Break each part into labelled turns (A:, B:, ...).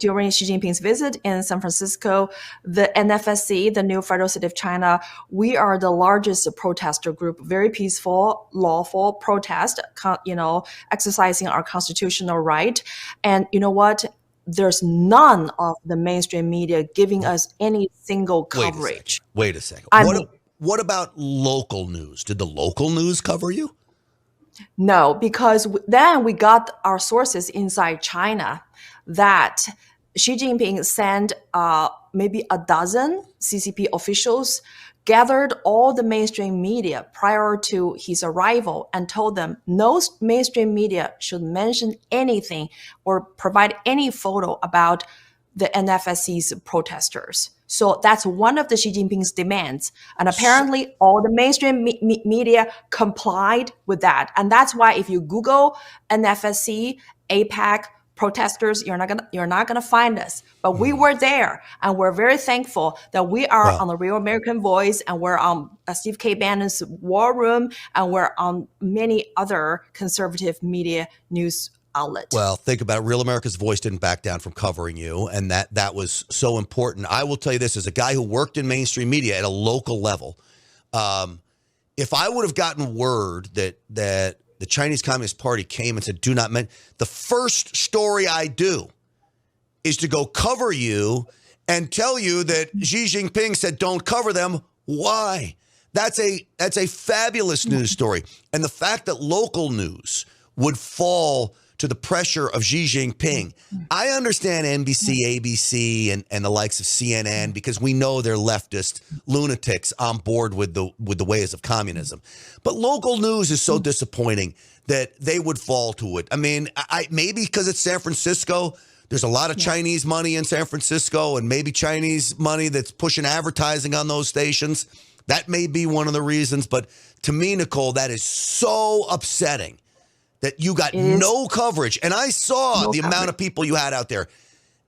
A: during Xi Jinping's visit in San Francisco, the NFSC, the new Federal State of China, we are the largest protester group, very peaceful, lawful protest, exercising our constitutional right. And you know what? There's none of the mainstream media giving us any single coverage.
B: Wait a second. What about local news? Did the local news cover you?
A: No, because then we got our sources inside China that Xi Jinping sent maybe a dozen CCP officials, gathered all the mainstream media prior to his arrival and told them no mainstream media should mention anything or provide any photo about the NFSC's protesters. So that's one of the Xi Jinping's demands. And apparently all the mainstream media complied with that. And that's why if you Google NFSC, Apec, protesters, you're not gonna find us. But we were there, and we're very thankful that we are on the Real American Voice, and we're on Steve K. Bannon's War Room, and we're on many other conservative media news outlets.
B: Well, think about it. Real America's Voice didn't back down from covering you, and that was so important. I will tell you this, as a guy who worked in mainstream media at a local level, if I would have gotten word that the Chinese Communist Party came and said, do not mention, the first story I do is to go cover you and tell you that Xi Jinping said, don't cover them. Why? That's a fabulous news story. And the fact that local news would fall to the pressure of Xi Jinping. I understand NBC, ABC, and the likes of CNN, because we know they're leftist lunatics on board with the ways of communism. But local news is so disappointing that they would fall to it. I mean, maybe because it's San Francisco, there's a lot of Chinese money in San Francisco, and maybe Chinese money that's pushing advertising on those stations. That may be one of the reasons. But to me, Nicole, that is so upsetting that you got no coverage. And I saw the amount of people you had out there.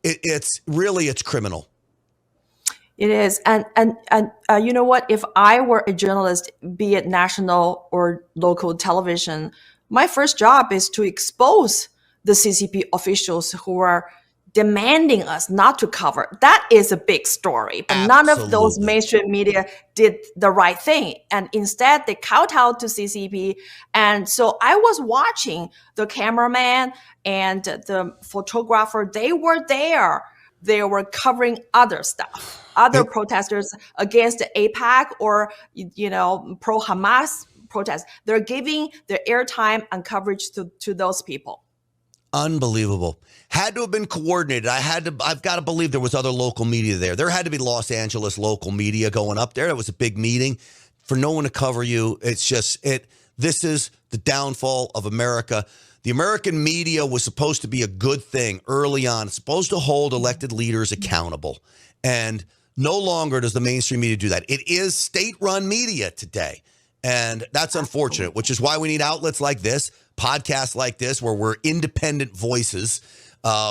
B: It's criminal.
A: It is. And you know what? If I were a journalist, be it national or local television, my first job is to expose the CCP officials who are demanding us not to cover. That is a big story. But none of those mainstream media did the right thing. And instead, they kowtowed to CCP. And so I was watching the cameraman and the photographer. They were there. They were covering other stuff, other protesters against the APEC or, pro-Hamas protests. They're giving their airtime and coverage to those people.
B: Unbelievable. Had to have been coordinated. I've got to believe there was other local media there. There had to be Los Angeles local media going up there. It was a big meeting. For no one to cover you, it's just this is the downfall of America. The American media was supposed to be a good thing early on. It's supposed to hold elected leaders accountable. And no longer does the mainstream media do that. It is state-run media today. And that's unfortunate, which is why we need outlets like this, podcasts like this, where we're independent voices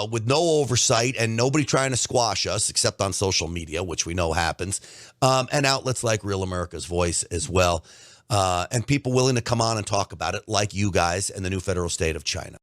B: with no oversight and nobody trying to squash us except on social media, which we know happens, and outlets like Real America's Voice as well, and people willing to come on and talk about it like you guys and the new federal state of China.